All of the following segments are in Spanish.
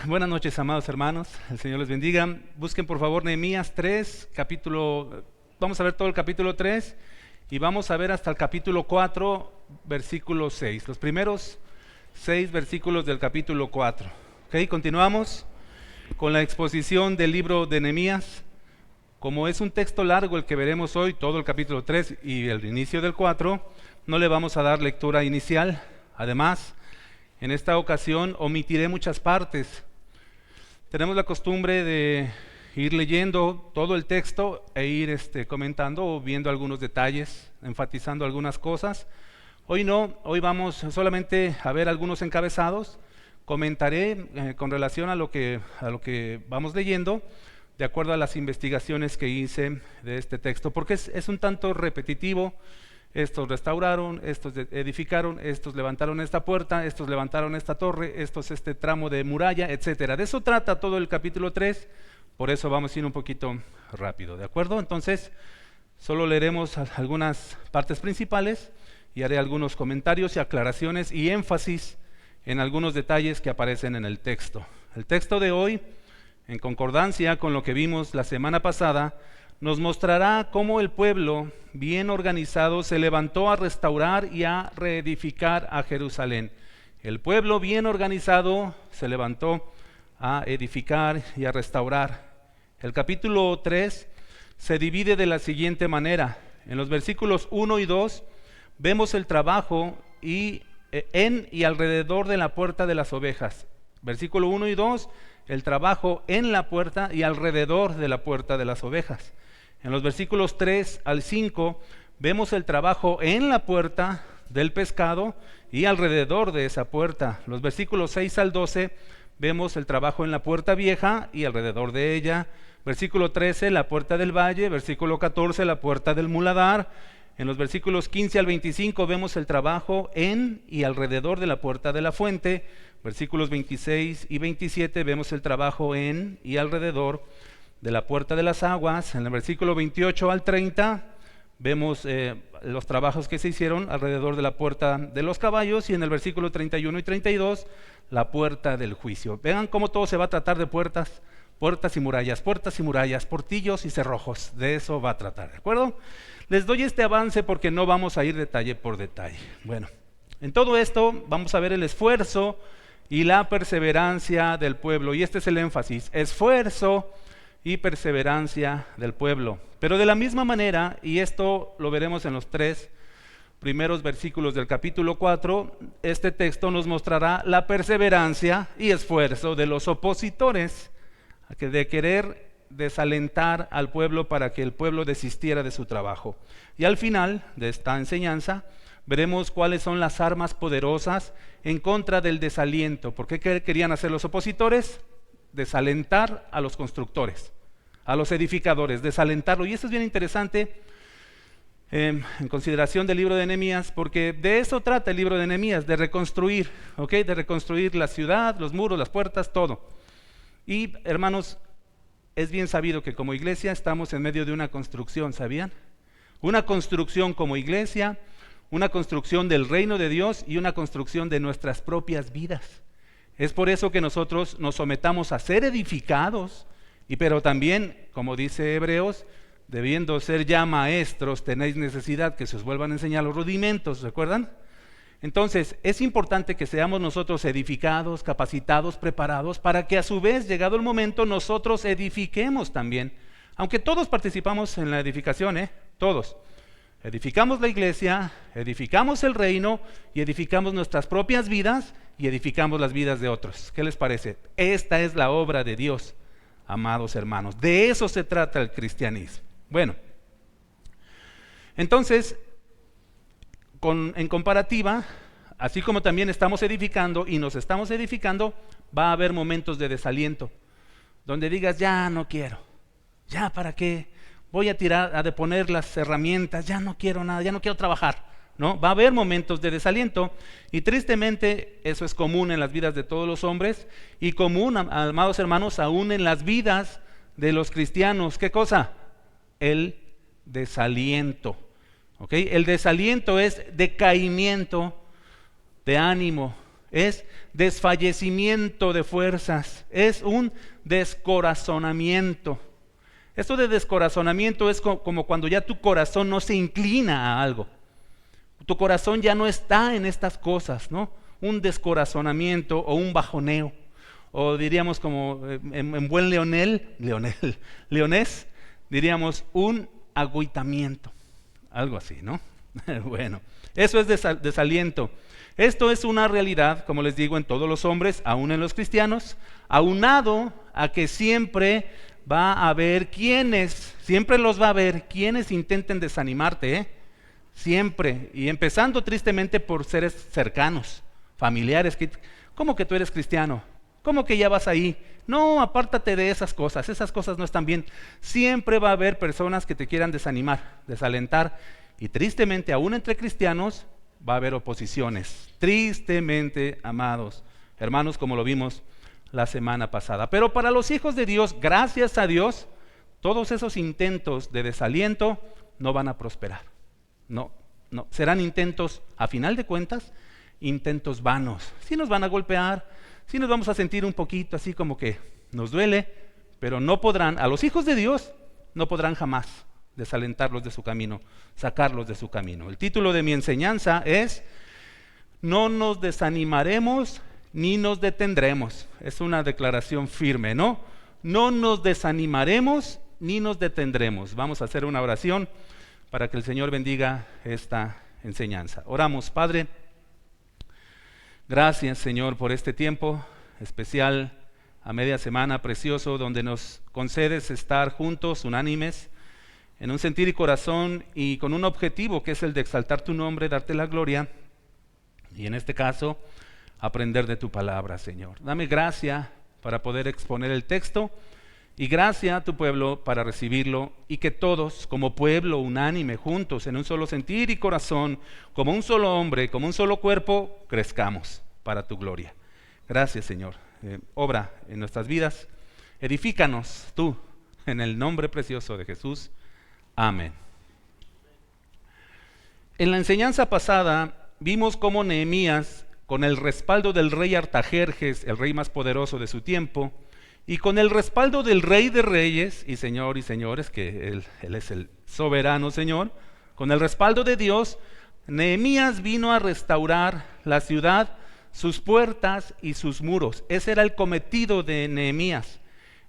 Buenas noches, amados hermanos. El Señor les bendiga. Busquen por favor Nehemías 3, vamos a ver todo el capítulo 3 y vamos a ver hasta el capítulo 4, versículo 6. Los primeros 6 versículos del capítulo 4. Ok, continuamos con la exposición del libro de Nehemías. Como es un texto largo el que veremos hoy, todo el capítulo 3 y el inicio del 4, no le vamos a dar lectura inicial. Además, en esta ocasión omitiré muchas partes. Tenemos la costumbre de ir leyendo todo el texto e ir comentando o viendo algunos detalles, enfatizando algunas cosas. Hoy no, hoy vamos solamente a ver algunos encabezados. Comentaré con relación a lo que vamos leyendo, de acuerdo a las investigaciones que hice de este texto, porque es un tanto repetitivo. Estos restauraron, estos edificaron, estos levantaron esta puerta, estos levantaron esta torre, estos este tramo de muralla, etcétera. De eso trata todo el capítulo 3, por eso vamos a ir un poquito rápido, ¿de acuerdo? Entonces, solo leeremos algunas partes principales y haré algunos comentarios y aclaraciones y énfasis en algunos detalles que aparecen en el texto. El texto de hoy, en concordancia con lo que vimos la semana pasada, nos mostrará cómo el pueblo bien organizado se levantó a restaurar y a reedificar a Jerusalén. El pueblo bien organizado se levantó a edificar y a restaurar. El capítulo 3 se divide de la siguiente manera. En los versículos 1 y 2 vemos el trabajo en y alrededor de la puerta de las ovejas. Versículo 1 y 2, el trabajo en la puerta y alrededor de la puerta de las ovejas. En los versículos 3 al 5 vemos el trabajo en la puerta del pescado y alrededor de esa puerta. Los versículos 6 al 12 vemos el trabajo en la puerta vieja y alrededor de ella. Versículo 13, la puerta del valle. Versículo 14, la puerta del muladar. En los versículos 15 al 25 vemos el trabajo en y alrededor de la puerta de la fuente. Versículos 26 y 27 vemos el trabajo en y alrededor de la puerta de las aguas. En el versículo 28 al 30 vemos los trabajos que se hicieron alrededor de la puerta de los caballos, y en el versículo 31 y 32 la puerta del juicio. Vean cómo todo se va a tratar de puertas y murallas, portillos y cerrojos. De eso va a tratar, ¿de acuerdo? Les doy este avance porque no vamos a ir detalle por detalle. Bueno, en todo esto vamos a ver el esfuerzo y la perseverancia del pueblo, y este es el énfasis: esfuerzo y perseverancia del pueblo. Pero de la misma manera, y esto lo veremos en los 3 primeros versículos del capítulo 4, este texto nos mostrará la perseverancia y esfuerzo de los opositores, de querer desalentar al pueblo para que el pueblo desistiera de su trabajo. Y al final de esta enseñanza veremos cuáles son las armas poderosas en contra del desaliento. ¿Por qué querían hacer los opositores? Desalentar a los constructores, a los edificadores, desalentarlo. Y esto es bien interesante en consideración del libro de Nehemías, porque de eso trata el libro de Nehemías, de reconstruir, de reconstruir la ciudad, los muros, las puertas, todo. Y hermanos, es bien sabido que como iglesia estamos en medio de una construcción, ¿sabían? Una construcción como iglesia, una construcción del reino de Dios y una construcción de nuestras propias vidas. Es por eso que nosotros nos sometamos a ser edificados, pero también, como dice Hebreos, debiendo ser ya maestros, tenéis necesidad que se os vuelvan a enseñar los rudimentos, ¿recuerdan? Entonces, es importante que seamos nosotros edificados, capacitados, preparados, para que a su vez, llegado el momento, nosotros edifiquemos también. Aunque todos participamos en la edificación, todos. Edificamos la iglesia, edificamos el reino y edificamos nuestras propias vidas y edificamos las vidas de otros. ¿Qué les parece? Esta es la obra de Dios, amados hermanos. De eso se trata el cristianismo. Bueno, entonces, en comparativa, así como también estamos edificando y nos estamos edificando, va a haber momentos de desaliento, donde digas, ya no quiero, ya para qué, voy a deponer las herramientas, ya no quiero nada, ya no quiero trabajar, ¿no? Va a haber momentos de desaliento, y tristemente eso es común en las vidas de todos los hombres, y común, amados hermanos, aún en las vidas de los cristianos. ¿Qué cosa? El desaliento. El desaliento es decaimiento de ánimo, es desfallecimiento de fuerzas, es un descorazonamiento. Esto de descorazonamiento es como cuando ya tu corazón no se inclina a algo. Tu corazón ya no está en estas cosas, ¿no? Un descorazonamiento o un bajoneo. O diríamos como en buen leonés, diríamos un agüitamiento. Algo así, ¿no? Bueno, eso es desaliento. Esto es una realidad, como les digo, en todos los hombres, aún en los cristianos, aunado a que siempre va a haber siempre los va a haber quienes intenten desanimarte, siempre, y empezando tristemente por seres cercanos, familiares, ¿cómo que tú eres cristiano? ¿Cómo que ya vas ahí? No, apártate de esas cosas no están bien. Siempre va a haber personas que te quieran desanimar, desalentar, y tristemente, aún entre cristianos, va a haber oposiciones. Tristemente, amados hermanos, como lo vimos la semana pasada. Pero para los hijos de Dios, gracias a Dios, todos esos intentos de desaliento no van a prosperar. No, serán intentos, a final de cuentas, intentos vanos. Sí nos van a golpear, sí nos vamos a sentir un poquito así como que nos duele, pero no podrán, a los hijos de Dios, no podrán jamás desalentarlos de su camino, sacarlos de su camino. El título de mi enseñanza es: no nos desanimaremos ni nos detendremos. Es una declaración firme, ¿no? No nos desanimaremos ni nos detendremos. Vamos a hacer una oración para que el Señor bendiga esta enseñanza. Oramos. Padre, gracias, Señor, por este tiempo especial a media semana, precioso, donde nos concedes estar juntos, unánimes, en un sentir y corazón y con un objetivo que es el de exaltar tu nombre, darte la gloria y en este caso aprender de tu palabra, Señor. Dame gracia para poder exponer el texto y gracia a tu pueblo para recibirlo, y que todos como pueblo unánime, juntos, en un solo sentir y corazón, como un solo hombre, como un solo cuerpo, crezcamos para tu gloria. Gracias, Señor. Obra en nuestras vidas, edifícanos tú, en el nombre precioso de Jesús. Amén. En la enseñanza pasada vimos cómo Nehemías, con el respaldo del rey Artajerjes, el rey más poderoso de su tiempo, y con el respaldo del Rey de Reyes y Señor y señores, que él es el soberano Señor, con el respaldo de Dios, Nehemías vino a restaurar la ciudad, sus puertas y sus muros. Ese era el cometido de Nehemías.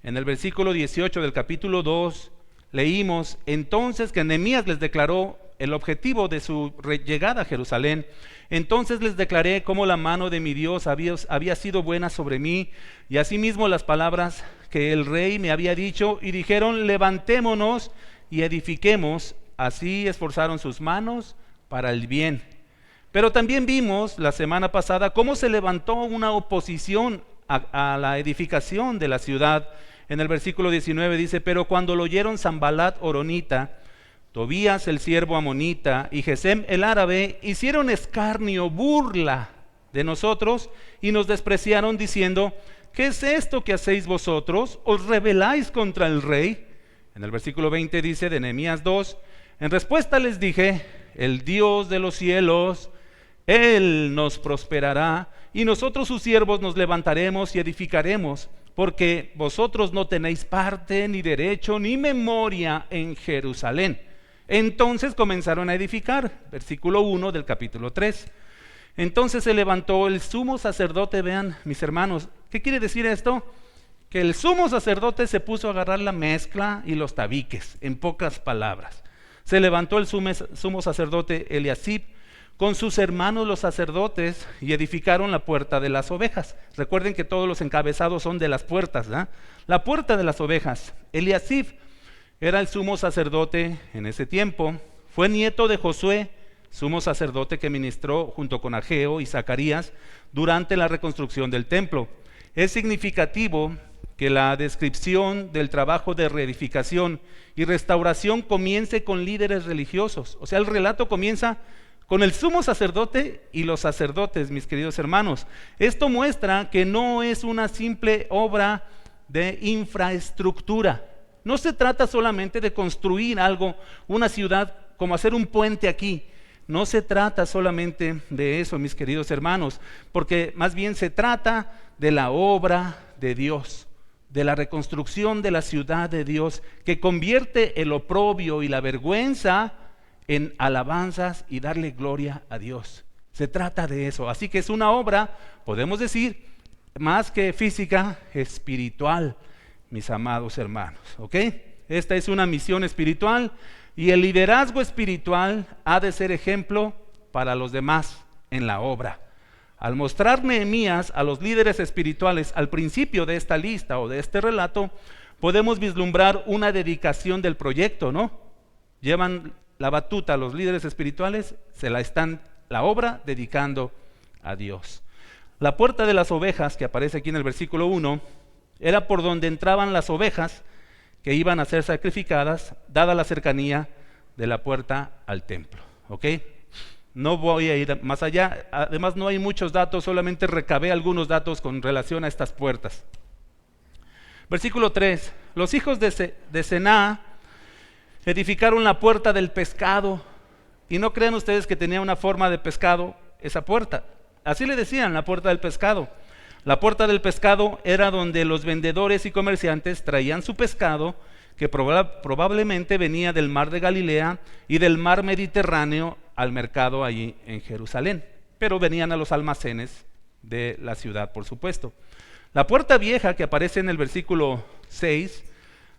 En el versículo 18 del capítulo 2 leímos entonces que Nehemías les declaró el objetivo de su llegada a Jerusalén. Entonces les declaré cómo la mano de mi Dios había sido buena sobre mí, y asimismo las palabras que el rey me había dicho, y dijeron: levantémonos y edifiquemos. Así esforzaron sus manos para el bien. Pero también vimos la semana pasada cómo se levantó una oposición a la edificación de la ciudad. En el versículo 19 dice: pero cuando lo oyeron Sanbalat horonita, Tobías el siervo amonita y Gesem el árabe, hicieron escarnio, burla de nosotros, y nos despreciaron diciendo: ¿qué es esto que hacéis vosotros? ¿Os rebeláis contra el rey? En el versículo 20 dice de Nehemías 2: en respuesta les dije: el Dios de los cielos, Él nos prosperará, y nosotros sus siervos nos levantaremos y edificaremos, porque vosotros no tenéis parte, ni derecho, ni memoria en Jerusalén. Entonces comenzaron a edificar, versículo 1 del capítulo 3. Entonces se levantó el sumo sacerdote. Vean, mis hermanos, ¿qué quiere decir esto? Que el sumo sacerdote se puso a agarrar la mezcla y los tabiques, en pocas palabras. Se levantó el sumo sacerdote Eliasib con sus hermanos los sacerdotes y edificaron la puerta de las ovejas. Recuerden que todos los encabezados son de las puertas, ¿eh? La puerta de las ovejas. Eliasib era el sumo sacerdote en ese tiempo. Fue nieto de Josué, sumo sacerdote que ministró junto con Ageo y Zacarías durante la reconstrucción del templo. Es significativo que la descripción del trabajo de reedificación y restauración comience con líderes religiosos. O sea, el relato comienza con el sumo sacerdote y los sacerdotes, mis queridos hermanos. Esto muestra que no es una simple obra de infraestructura. No se trata solamente de construir algo, una ciudad, como hacer un puente aquí. no se trata solamente de eso, mis queridos hermanos, porque más bien se trata de la obra de Dios, de la reconstrucción de la ciudad de Dios, que convierte el oprobio y la vergüenza en alabanzas y darle gloria a Dios. Se trata de eso. Así que es una obra, podemos decir, más que física, espiritual, mis amados hermanos. ¿Ok? Esta es una misión espiritual y el liderazgo espiritual ha de ser ejemplo para los demás en la obra. Al mostrar Nehemías a los líderes espirituales al principio de esta lista o de este relato, podemos vislumbrar una dedicación del proyecto, ¿no? Llevan la batuta a los líderes espirituales, la obra dedicando a Dios. La puerta de las ovejas, que aparece aquí en el versículo 1, era por donde entraban las ovejas que iban a ser sacrificadas, dada la cercanía de la puerta al templo. ¿Ok? No voy a ir más allá, además no hay muchos datos, solamente recabé algunos datos con relación a estas puertas. Versículo 3, los hijos de Sená edificaron la puerta del pescado, y no crean ustedes que tenía una forma de pescado esa puerta, así le decían, la puerta del pescado. La puerta del pescado era donde los vendedores y comerciantes traían su pescado, que probablemente venía del mar de Galilea y del mar Mediterráneo al mercado allí en Jerusalén, pero venían a los almacenes de la ciudad, por supuesto. La puerta vieja que aparece en el versículo 6,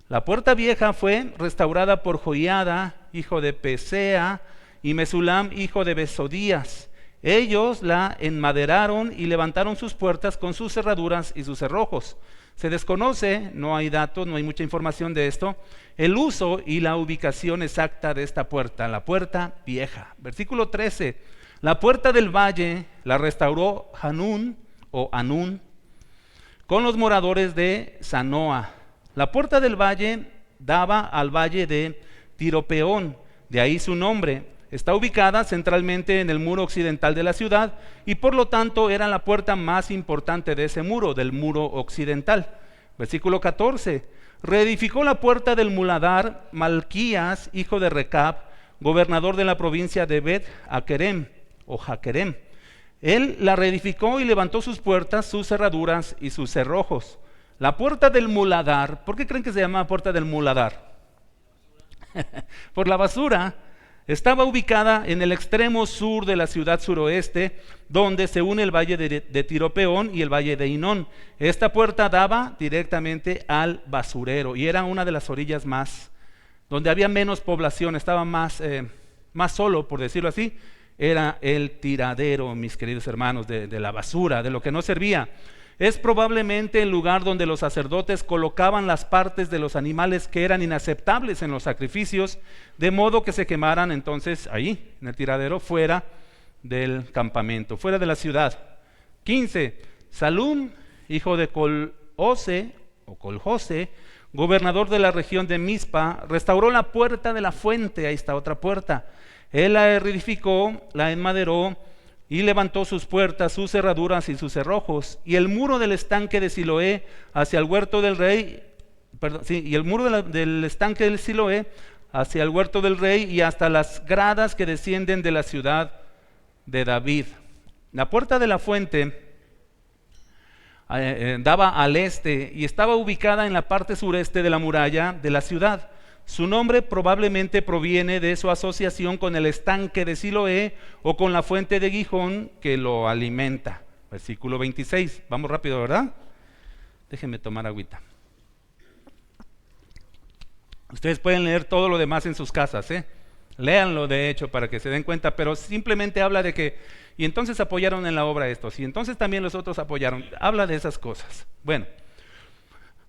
la puerta vieja fue restaurada por Joiada, hijo de Pesea, y Mesulam, hijo de Besodías. Ellos la enmaderaron y levantaron sus puertas con sus cerraduras y sus cerrojos. Se desconoce, no hay datos, no hay mucha información de esto, el uso y la ubicación exacta de esta puerta, la puerta vieja. Versículo 13, la puerta del valle la restauró Hanún o Anún con los moradores de Zanoa. La puerta del valle daba al valle de Tiropeón, de ahí su nombre. Está ubicada centralmente en el muro occidental de la ciudad y por lo tanto era la puerta más importante de ese muro, del muro occidental. Versículo 14, reedificó la puerta del muladar Malquías, hijo de Recab, gobernador de la provincia de Bet-Hakerem o Jaquerem. Él la reedificó y levantó sus puertas, sus cerraduras y sus cerrojos. La puerta del muladar, ¿por qué creen que se llama puerta del muladar? Por la basura. Estaba ubicada en el extremo sur de la ciudad suroeste, donde se une el valle de Tiropeón y el valle de Hinón. Esta puerta daba directamente al basurero y era una de las orillas más, donde había menos población, estaba más solo, por decirlo así. Era el tiradero, mis queridos hermanos, de la basura, de lo que no servía. Es probablemente el lugar donde los sacerdotes colocaban las partes de los animales que eran inaceptables en los sacrificios, de modo que se quemaran entonces ahí, en el tiradero, fuera del campamento, fuera de la ciudad. 15. Salum, hijo de Colhose, gobernador de la región de Mizpa, restauró la puerta de la fuente, ahí está otra puerta. Él la reedificó, la enmaderó, y levantó sus puertas, sus cerraduras y sus cerrojos, y el muro del estanque de Siloé hacia el huerto del rey, y el muro del estanque del Siloé hacia el huerto del rey y hasta las gradas que descienden de la ciudad de David. La puerta de la fuente daba al este y estaba ubicada en la parte sureste de la muralla de la ciudad. Su nombre probablemente proviene de su asociación con el estanque de Siloé o con la fuente de Gijón que lo alimenta. Versículo 26. Vamos rápido, ¿verdad? Déjenme tomar agüita. Ustedes pueden leer todo lo demás en sus casas, Léanlo de hecho para que se den cuenta, pero simplemente habla de que, y entonces apoyaron en la obra estos, y entonces también los otros apoyaron. Habla de esas cosas. Bueno.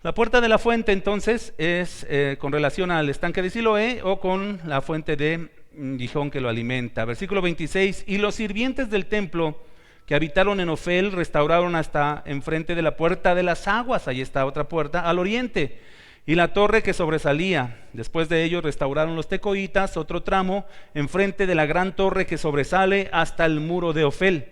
La puerta de la fuente entonces es con relación al estanque de Siloé o con la fuente de Gijón que lo alimenta. Versículo 26, y los sirvientes del templo que habitaron en Ofel restauraron hasta enfrente de la puerta de las aguas, ahí está otra puerta, al oriente, y la torre que sobresalía. Después de ello restauraron los tecoitas, otro tramo, enfrente de la gran torre que sobresale hasta el muro de Ofel.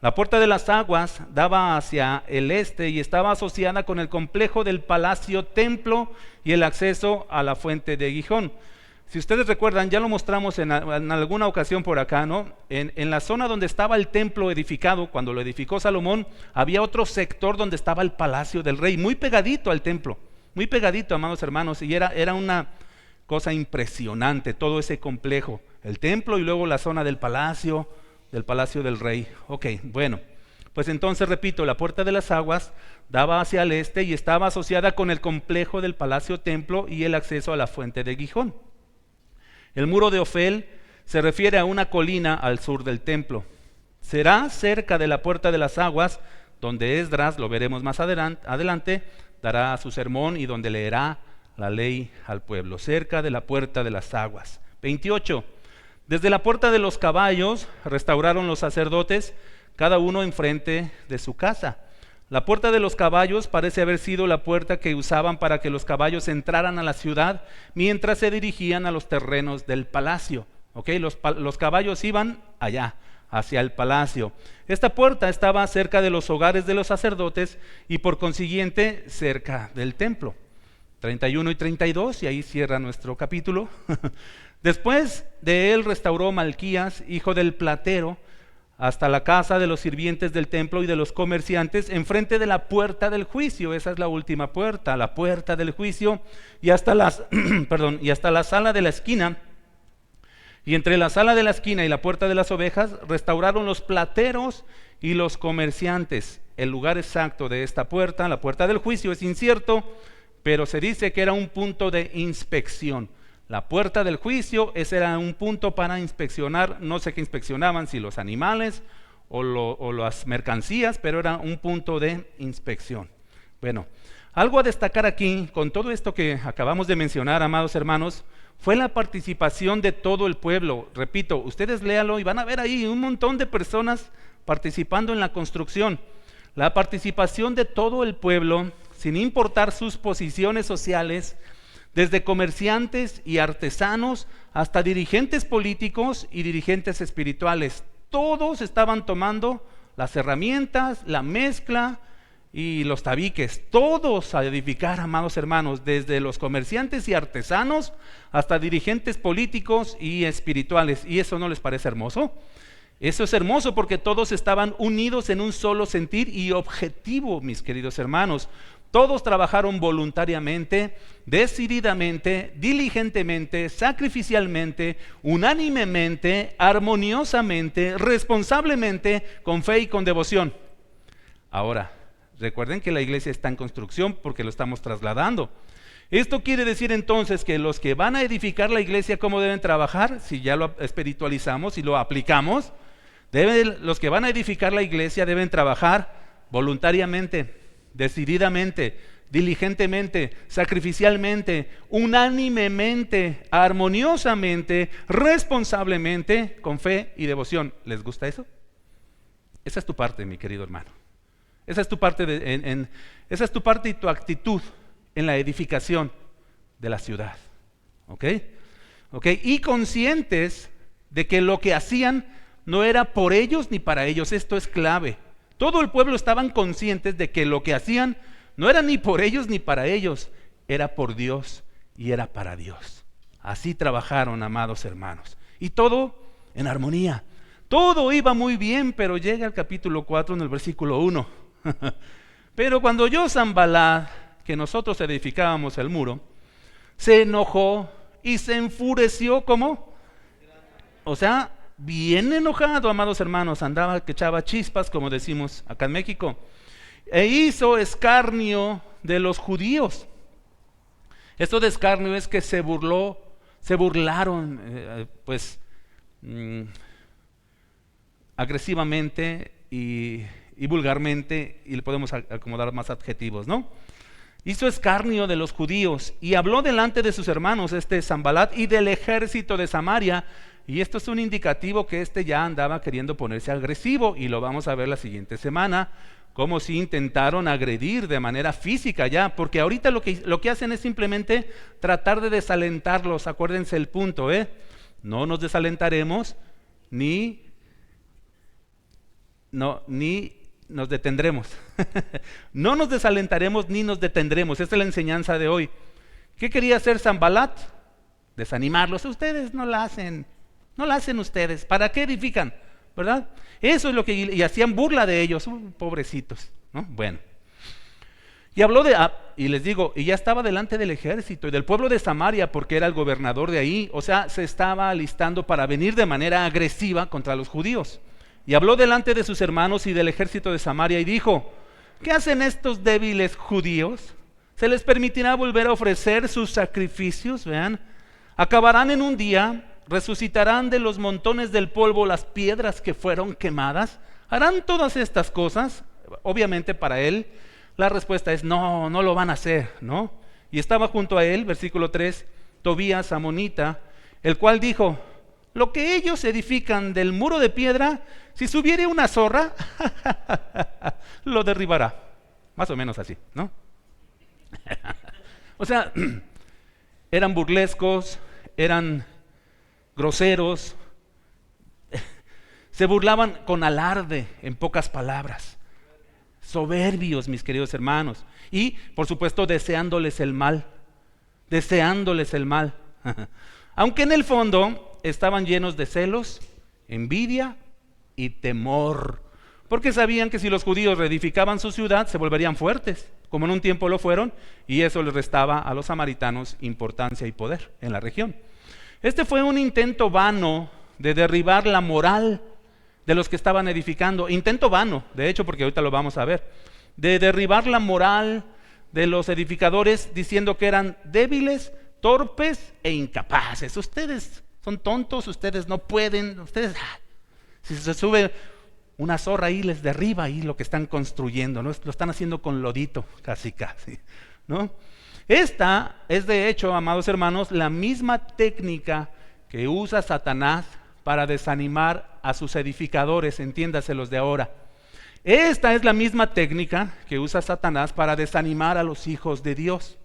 La puerta de las aguas daba hacia el este y estaba asociada con el complejo del palacio templo y el acceso a la fuente de Gijón. Si ustedes recuerdan, ya lo mostramos en alguna ocasión por acá, ¿no? En la zona donde estaba el templo edificado, cuando lo edificó Salomón, había otro sector donde estaba el palacio del rey, muy pegadito al templo, muy pegadito, amados hermanos, y era una cosa impresionante todo ese complejo, el templo y luego la zona del palacio del rey. Ok, bueno, pues entonces repito, la puerta de las aguas daba hacia el este y estaba asociada con el complejo del palacio templo y el acceso a la fuente de Gijón. El muro de Ofel se refiere a una colina al sur del templo. Será cerca de la puerta de las aguas, donde Esdras, lo veremos más adelante, dará su sermón y donde leerá la ley al pueblo, cerca de la puerta de las aguas. 28. Desde la puerta de los caballos restauraron los sacerdotes, cada uno enfrente de su casa. La puerta de los caballos parece haber sido la puerta que usaban para que los caballos entraran a la ciudad mientras se dirigían a los terrenos del palacio. ¿Okay? Los caballos iban allá, hacia el palacio. Esta puerta estaba cerca de los hogares de los sacerdotes y por consiguiente cerca del templo. 31 y 32, y ahí cierra nuestro capítulo. Después de él restauró Malquías, hijo del platero, hasta la casa de los sirvientes del templo y de los comerciantes, enfrente de la puerta del juicio. Esa es la última puerta, la puerta del juicio, y hasta y hasta la sala de la esquina. Y entre la sala de la esquina y la puerta de las ovejas restauraron los plateros y los comerciantes. El lugar exacto de esta puerta, la puerta del juicio, es incierto, pero se dice que era un punto de inspección. La puerta del juicio, ese era un punto para inspeccionar, no sé qué inspeccionaban, si los animales o las mercancías, pero era un punto de inspección. Bueno, algo a destacar aquí, con todo esto que acabamos de mencionar, amados hermanos, fue la participación de todo el pueblo. Repito, ustedes léanlo y van a ver ahí un montón de personas participando en la construcción. La participación de todo el pueblo, sin importar sus posiciones sociales, desde comerciantes y artesanos hasta dirigentes políticos y dirigentes espirituales. Todos estaban tomando las herramientas, la mezcla y los tabiques. Todos a edificar, amados hermanos, desde los comerciantes y artesanos hasta dirigentes políticos y espirituales. ¿Y eso no les parece hermoso? Eso es hermoso porque todos estaban unidos en un solo sentir y objetivo, mis queridos hermanos. Todos trabajaron voluntariamente, decididamente, diligentemente, sacrificialmente, unánimemente, armoniosamente, responsablemente, con fe y con devoción. Ahora, recuerden que la iglesia está en construcción porque lo estamos trasladando. Esto quiere decir entonces que los que van a edificar la iglesia, ¿cómo deben trabajar? Si ya lo espiritualizamos y lo aplicamos, los que van a edificar la iglesia deben trabajar voluntariamente, decididamente, diligentemente, sacrificialmente, unánimemente, armoniosamente, responsablemente, con fe y devoción. ¿Les gusta eso? Esa es tu parte, mi querido hermano. Esa es tu parte, esa es tu parte y tu actitud en la edificación de la ciudad. ¿Ok? Y conscientes de que lo que hacían no era por ellos ni para ellos. Esto es clave. Todo el pueblo estaban conscientes de que lo que hacían no era ni por ellos ni para ellos, era por Dios y era para Dios. Así trabajaron, amados hermanos. Y todo en armonía. Todo iba muy bien, pero llega el capítulo 4 en el versículo 1. Pero cuando oyó Sanballat que nosotros edificábamos el muro, se enojó y se enfureció. ¿Cómo? O sea, bien enojado, amados hermanos, andaba que echaba chispas, como decimos acá en México, e hizo escarnio de los judíos. Esto de escarnio es que se burlaron, agresivamente y vulgarmente, y le podemos acomodar más adjetivos, ¿no? Hizo escarnio de los judíos y habló delante de sus hermanos, Sanballat, y del ejército de Samaria. Y esto es un indicativo que ya andaba queriendo ponerse agresivo, y lo vamos a ver la siguiente semana, como si intentaron agredir de manera física ya, porque ahorita lo que hacen es simplemente tratar de desalentarlos. Acuérdense el punto, no nos desalentaremos ni nos detendremos. No nos desalentaremos ni nos detendremos. Esta es la enseñanza de hoy. ¿Qué quería hacer Sanballat? desanimarlos. Ustedes no la hacen, no la hacen ustedes. ¿Para qué edifican? ¿Verdad? Eso es lo que, y hacían burla de ellos, pobrecitos, ¿no? Bueno. Y habló y les digo, y ya estaba delante del ejército y del pueblo de Samaria, porque era el gobernador de ahí, o sea, se estaba alistando para venir de manera agresiva contra los judíos. Y habló delante de sus hermanos y del ejército de Samaria y dijo: ¿qué hacen estos débiles judíos? ¿Se les permitirá volver a ofrecer sus sacrificios? Vean, acabarán en un día, resucitarán de los montones del polvo las piedras que fueron quemadas. ¿Harán todas estas cosas? Obviamente para él la respuesta es no, no lo van a hacer, ¿no? Y estaba junto a él, versículo 3, Tobías amonita, el cual dijo: lo que ellos edifican del muro de piedra, si subiere una zorra, lo derribará. Más o menos así, ¿no? O sea, eran burlescos, eran groseros, se burlaban con alarde, en pocas palabras. Soberbios, mis queridos hermanos, y por supuesto deseándoles el mal, aunque en el fondo estaban llenos de celos, envidia y temor, porque sabían que si los judíos reedificaban su ciudad se volverían fuertes, como en un tiempo lo fueron, y eso les restaba a los samaritanos importancia y poder en la región. Este fue un intento vano de derribar la moral de los que estaban edificando, intento vano, de hecho, porque ahorita lo vamos a ver, de derribar la moral de los edificadores diciendo que eran débiles, torpes e incapaces. Ustedes son tontos, ustedes no pueden, ustedes, si se sube una zorra ahí les derriba ahí lo que están construyendo, ¿no? Lo están haciendo con lodito, casi, ¿no? Esta es de hecho, amados hermanos, la misma técnica que usa Satanás para desanimar a sus edificadores, entiéndase los de ahora. Esta es la misma técnica que usa Satanás para desanimar a los hijos de Dios.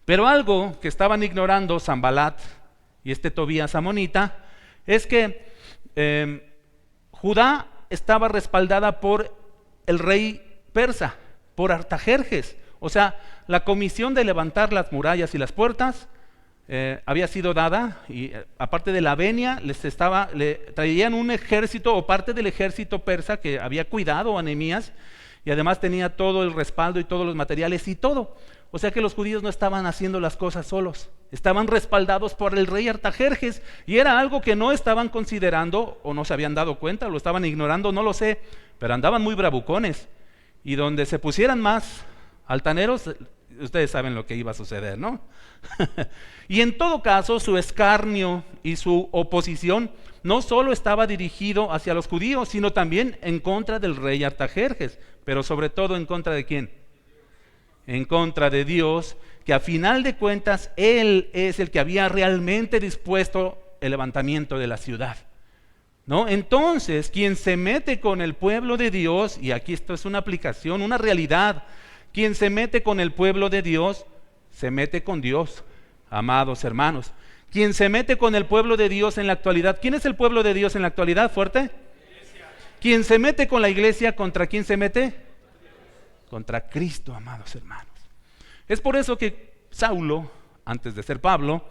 Pero algo que estaban ignorando Sanbalat y Tobías amonita es que Judá estaba respaldada por el rey persa, por Artajerjes. O sea, la comisión de levantar las murallas y las puertas había sido dada, y aparte de la venia le traían un ejército o parte del ejército persa que había cuidado a Nehemías, y además tenía todo el respaldo y todos los materiales y todo. O sea que los judíos no estaban haciendo las cosas solos, estaban respaldados por el rey Artajerjes, y era algo que no estaban considerando o no se habían dado cuenta, o lo estaban ignorando, no lo sé, pero andaban muy bravucones, y donde se pusieran más altaneros, ustedes saben lo que iba a suceder, ¿no? Y en todo caso, su escarnio y su oposición no solo estaba dirigido hacia los judíos, sino también en contra del rey Artajerjes, pero sobre todo en contra de ¿quién? En contra de Dios, que a final de cuentas Él es el que había realmente dispuesto el levantamiento de la ciudad, ¿no? Entonces, quien se mete con el pueblo de Dios, y aquí esto es una aplicación, una realidad, quien se mete con el pueblo de Dios, se mete con Dios, amados hermanos. Quien se mete con el pueblo de Dios en la actualidad, ¿quién es el pueblo de Dios en la actualidad? ¿Fuerte? Iglesia. Quien se mete con la iglesia, ¿contra quién se mete? Contra Cristo, amados hermanos. Es por eso que Saulo, antes de ser Pablo,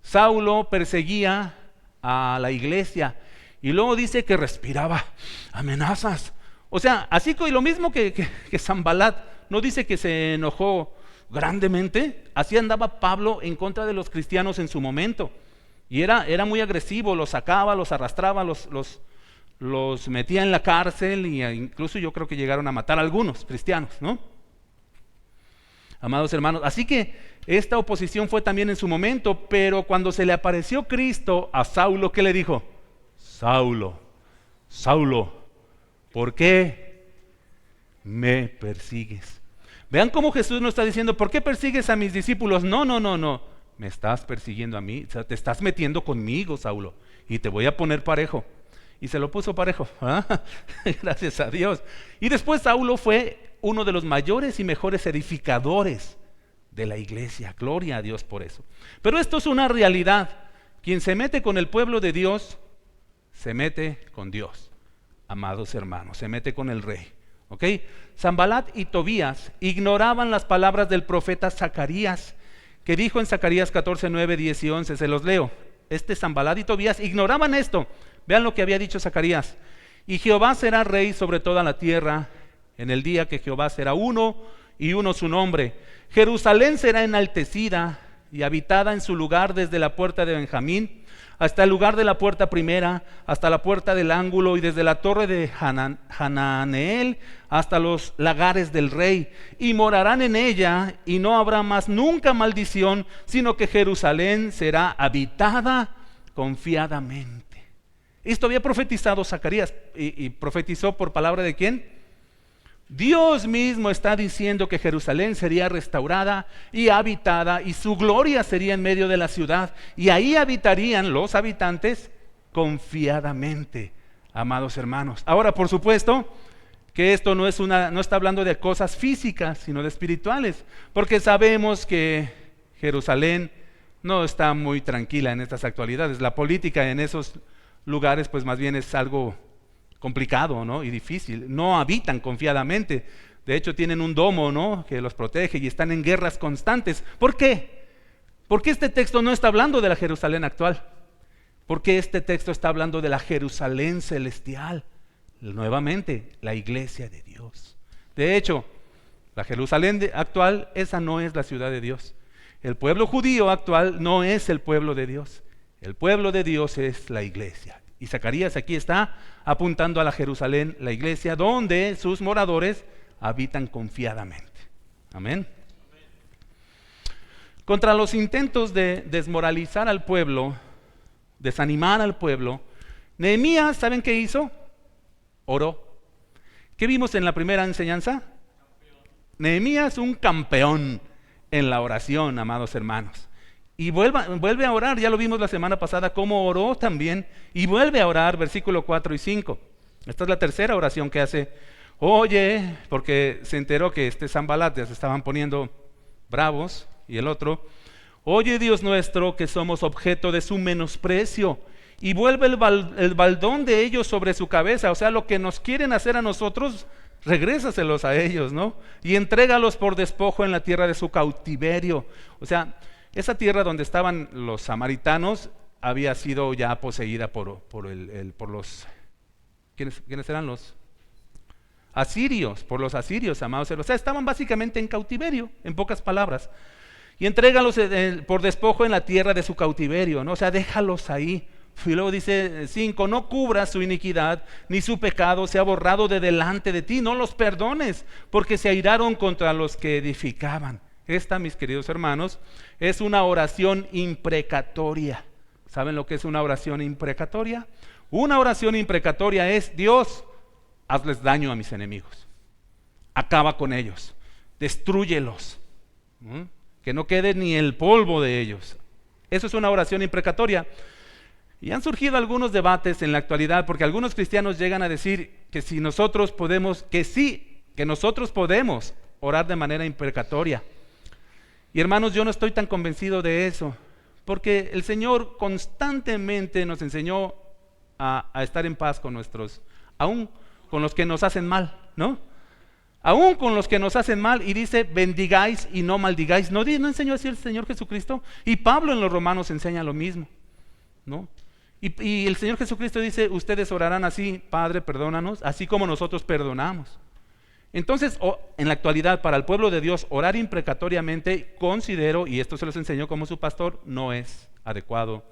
Saulo perseguía a la iglesia y luego dice que respiraba amenazas. O sea, así que lo mismo que Sanbalat, no dice que se enojó grandemente, así andaba Pablo en contra de los cristianos en su momento, y era muy agresivo, los sacaba, los arrastraba, los metía en la cárcel, y incluso yo creo que llegaron a matar a algunos cristianos, ¿no? Amados hermanos, así que esta oposición fue también en su momento, pero cuando se le apareció Cristo a Saulo, ¿qué le dijo? Saulo, Saulo, ¿por qué me persigues? Vean cómo Jesús no está diciendo, ¿por qué persigues a mis discípulos? No, me estás persiguiendo a mí, o sea, te estás metiendo conmigo, Saulo, y te voy a poner parejo. Y se lo puso parejo, ¿ah? Gracias a Dios. Y después Saulo fue uno de los mayores y mejores edificadores de la iglesia, gloria a Dios por eso. Pero esto es una realidad, quien se mete con el pueblo de Dios, se mete con Dios, amados hermanos, se mete con el rey. ¿Okay? Sanbalat y Tobías ignoraban las palabras del profeta Zacarías, que dijo en Zacarías 14, 9, 10 y 11, se los leo. Sanballat y Tobías ignoraban esto. Vean lo que había dicho Zacarías. Y Jehová será rey sobre toda la tierra en el día que Jehová será uno y uno su nombre. Jerusalén será enaltecida y habitada en su lugar desde la puerta de Benjamín hasta el lugar de la puerta primera, hasta la puerta del ángulo y desde la torre de Hananeel hasta los lagares del rey. Y morarán en ella y no habrá más nunca maldición, sino que Jerusalén será habitada confiadamente. Esto había profetizado Zacarías y profetizó por palabra de ¿quién? Dios mismo está diciendo que Jerusalén sería restaurada y habitada y su gloria sería en medio de la ciudad y ahí habitarían los habitantes confiadamente, amados hermanos. Ahora, por supuesto que esto no está hablando de cosas físicas, sino de espirituales, porque sabemos que Jerusalén no está muy tranquila en estas actualidades. La política en esos lugares pues más bien es algo complicado, ¿no? Y difícil. No habitan confiadamente. De hecho tienen un domo, ¿no? Que los protege y están en guerras constantes. ¿Por qué? Porque este texto no está hablando de la Jerusalén actual. Porque este texto está hablando de la Jerusalén celestial. Nuevamente, la iglesia de Dios. De hecho, la Jerusalén actual, esa no es la ciudad de Dios. El pueblo judío actual no es el pueblo de Dios. El pueblo de Dios es la iglesia. Y Zacarías aquí está apuntando a la Jerusalén, la iglesia, donde sus moradores habitan confiadamente. Amén. Contra los intentos de desmoralizar al pueblo, desanimar al pueblo, Nehemías, ¿saben qué hizo? Oró. ¿Qué vimos en la primera enseñanza? Nehemías, un campeón en la oración, amados hermanos. Y vuelve a orar, ya lo vimos la semana pasada, cómo oró también, y vuelve a orar, versículo 4 y 5. Esta es la tercera oración que hace. Oye, porque se enteró que Sanballat ya se estaban poniendo bravos, y el otro, oye Dios nuestro, que somos objeto de su menosprecio, y vuelve el baldón de ellos sobre su cabeza, o sea, lo que nos quieren hacer a nosotros, regrésaselos a ellos, ¿no? Y entrégalos por despojo en la tierra de su cautiverio. O sea, esa tierra donde estaban los samaritanos había sido ya poseída por los, ¿quiénes eran los? Asirios, por los asirios, amados. O sea, estaban básicamente en cautiverio, en pocas palabras. Y entrégalos por despojo en la tierra de su cautiverio, ¿no? O sea, déjalos ahí. Y luego dice 5, no cubras su iniquidad, ni su pecado sea borrado de delante de ti, no los perdones, porque se airaron contra los que edificaban. Esta, mis queridos hermanos, es una oración imprecatoria. ¿Saben lo que es una oración imprecatoria? Una oración imprecatoria es: Dios, hazles daño a mis enemigos, acaba con ellos, destrúyelos, que no quede ni el polvo de ellos. Eso es una oración imprecatoria. Y han surgido algunos debates en la actualidad, porque algunos cristianos llegan a decir que si nosotros podemos, que nosotros podemos orar de manera imprecatoria. Y hermanos, yo no estoy tan convencido de eso, porque el Señor constantemente nos enseñó a estar en paz con aún con los que nos hacen mal, ¿no? Aún con los que nos hacen mal, y dice, bendigáis y no maldigáis. ¿No enseñó así el Señor Jesucristo? Y Pablo en los Romanos enseña lo mismo, ¿no? Y el Señor Jesucristo dice, ustedes orarán así: Padre, perdónanos, así como nosotros perdonamos. Entonces, en la actualidad, para el pueblo de Dios, orar imprecatoriamente, considero, y esto se los enseñó como su pastor, no es adecuado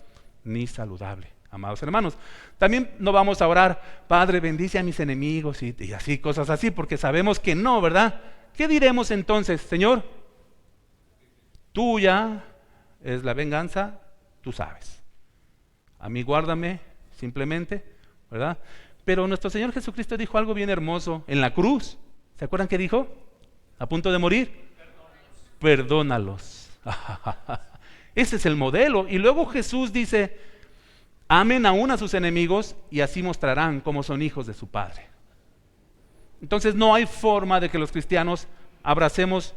ni saludable, amados hermanos. También no vamos a orar, Padre, bendice a mis enemigos y así, cosas así, porque sabemos que no, ¿verdad? ¿Qué diremos entonces? Señor, tuya es la venganza, tú sabes. A mí guárdame, simplemente, ¿verdad? Pero nuestro Señor Jesucristo dijo algo bien hermoso en la cruz. ¿Se acuerdan qué dijo? A punto de morir. Perdónalos. Ese es el modelo. Y luego Jesús dice, amen aún a sus enemigos y así mostrarán cómo son hijos de su Padre. Entonces no hay forma de que los cristianos abracemos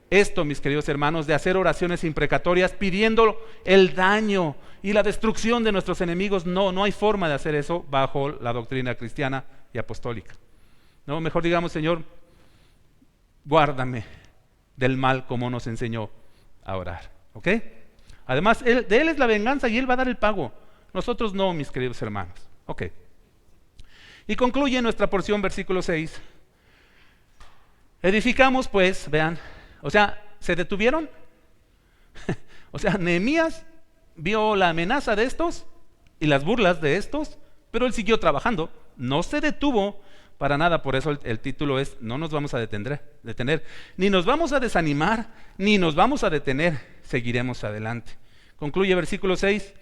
esto, mis queridos hermanos, de hacer oraciones imprecatorias pidiendo el daño y la destrucción de nuestros enemigos. No hay forma de hacer eso bajo la doctrina cristiana y apostólica. No, mejor digamos, Señor, guárdame del mal como nos enseñó a orar. ¿Ok? Además, de Él es la venganza y Él va a dar el pago. Nosotros no, mis queridos hermanos. Ok. Y concluye nuestra porción, versículo 6. Edificamos pues, vean, o sea, ¿se detuvieron? O sea, Nehemías vio la amenaza de estos y las burlas de estos, pero él siguió trabajando, no se detuvo para nada. Por eso el título es: no nos vamos a detener, ni nos vamos a desanimar, ni nos vamos a detener, seguiremos adelante. Concluye versículo 6.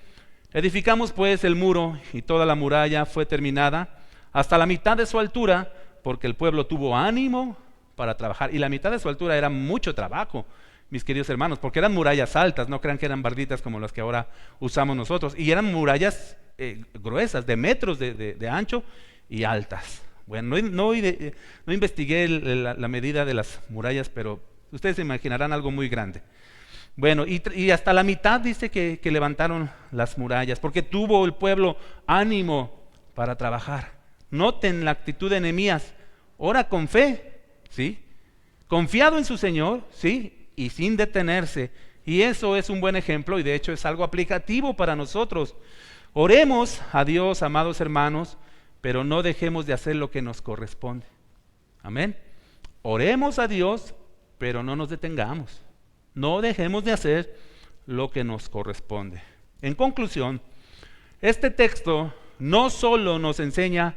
Edificamos pues el muro, y toda la muralla fue terminada hasta la mitad de su altura, porque el pueblo tuvo ánimo para trabajar. Y la mitad de su altura era mucho trabajo, mis queridos hermanos, porque eran murallas altas, no crean que eran barditas como las que ahora usamos nosotros, y eran murallas gruesas, de metros de ancho y altas. Bueno, no investigué la medida de las murallas, pero ustedes se imaginarán algo muy grande. Bueno, y hasta la mitad dice que levantaron las murallas, porque tuvo el pueblo ánimo para trabajar. Noten la actitud de Nehemías: ora con fe, ¿sí? Confiado en su Señor, ¿sí? Y sin detenerse. Y eso es un buen ejemplo, y de hecho es algo aplicativo para nosotros. Oremos a Dios, amados hermanos, pero no dejemos de hacer lo que nos corresponde. Amén. Oremos a Dios, pero no nos detengamos. No dejemos de hacer lo que nos corresponde. En conclusión, este texto no solo nos enseña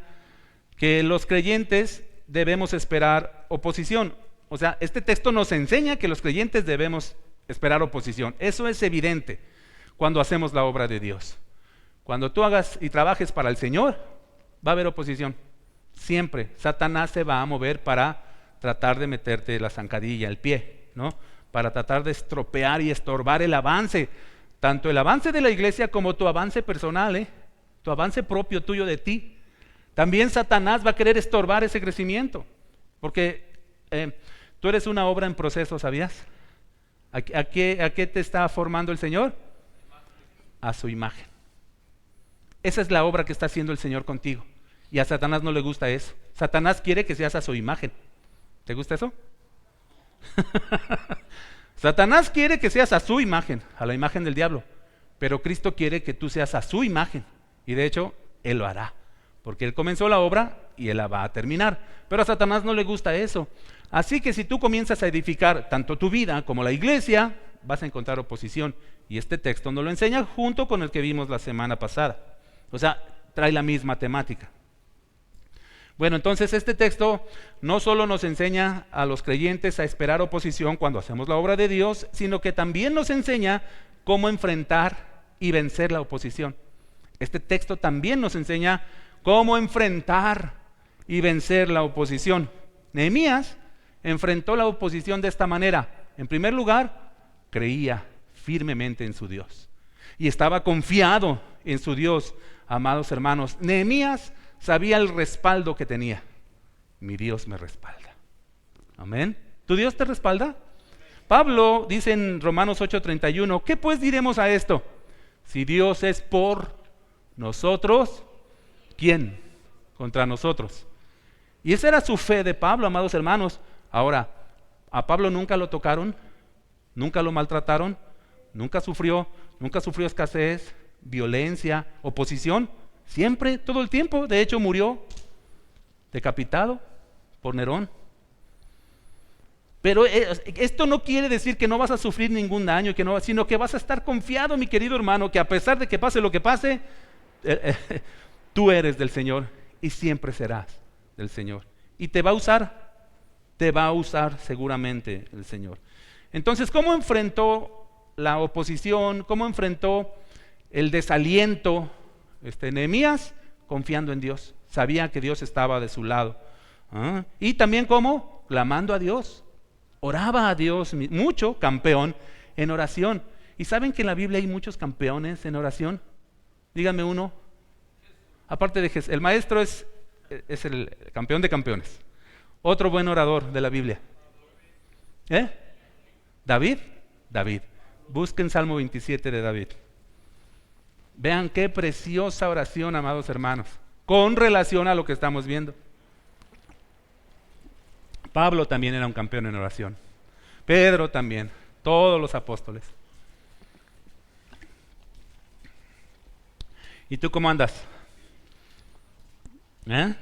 que los creyentes debemos esperar oposición. O sea, este texto nos enseña que los creyentes debemos esperar oposición. Eso es evidente cuando hacemos la obra de Dios. Cuando tú hagas y trabajes para el Señor, va a haber oposición. Siempre. Satanás se va a mover para tratar de meterte la zancadilla, el pie, ¿no? Para tratar de estropear y estorbar el avance, tanto el avance de la iglesia como tu avance personal, tu avance propio tuyo de ti. También Satanás va a querer estorbar ese crecimiento, porque tú eres una obra en proceso, ¿sabías? ¿A qué te está formando el Señor? A su imagen. Esa es la obra que está haciendo el Señor contigo, y a Satanás no le gusta eso. Satanás quiere que seas a su imagen. ¿Te gusta eso? Satanás quiere que seas a su imagen, a la imagen del diablo, pero Cristo quiere que tú seas a su imagen, y de hecho Él lo hará, porque Él comenzó la obra y Él la va a terminar. Pero a Satanás no le gusta eso. Así que si tú comienzas a edificar tanto tu vida como la iglesia, vas a encontrar oposición, y este texto nos lo enseña junto con el que vimos la semana pasada. O sea, trae la misma temática. Bueno, entonces este texto no solo nos enseña a los creyentes a esperar oposición cuando hacemos la obra de Dios, sino que también nos enseña cómo enfrentar y vencer la oposición. Este texto también nos enseña cómo enfrentar y vencer la oposición. Nehemías enfrentó la oposición de esta manera. En primer lugar, creía firmemente en su Dios y estaba confiado en su Dios, amados hermanos. Nehemías sabía el respaldo que tenía. Mi Dios me respalda. Amén. ¿Tu Dios te respalda? Pablo dice en Romanos 8:31, ¿qué pues diremos a esto? Si Dios es por nosotros, ¿quién contra nosotros? Y esa era su fe de Pablo, amados hermanos. Ahora, a Pablo nunca lo tocaron, nunca lo maltrataron, nunca sufrió escasez, violencia, oposición. Siempre, todo el tiempo. De hecho, murió decapitado por Nerón. Pero esto no quiere decir que no vas a sufrir ningún daño, sino que vas a estar confiado, mi querido hermano, que a pesar de que pase lo que pase, tú eres del Señor y siempre serás del Señor. Y te va a usar seguramente el Señor. Entonces, ¿cómo enfrentó la oposición? ¿Cómo enfrentó el desaliento? Nehemías, confiando en Dios, sabía que Dios estaba de su lado. Y también ¿cómo? Clamando a Dios, oraba a Dios mucho, campeón en oración. ¿Y saben que en la Biblia hay muchos campeones en oración? Díganme uno. Aparte de Jesús, el maestro es el campeón de campeones. Otro buen orador de la Biblia. David. Busquen Salmo 27 de David. Vean qué preciosa oración, amados hermanos, con relación a lo que estamos viendo. Pablo también era un campeón en oración. Pedro también, todos los apóstoles. ¿Y tú cómo andas? ¿Eh?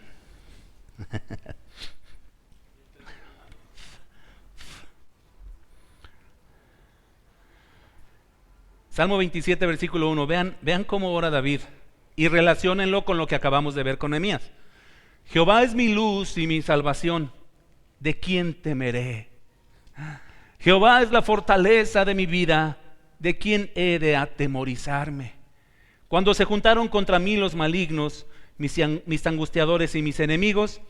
Salmo 27, versículo 1. Vean cómo ora David y relaciónenlo con lo que acabamos de ver con Nehemías. Jehová es mi luz y mi salvación. ¿De quién temeré? Jehová es la fortaleza de mi vida. ¿De quién he de atemorizarme? Cuando se juntaron contra mí los malignos, mis angustiadores y mis enemigos,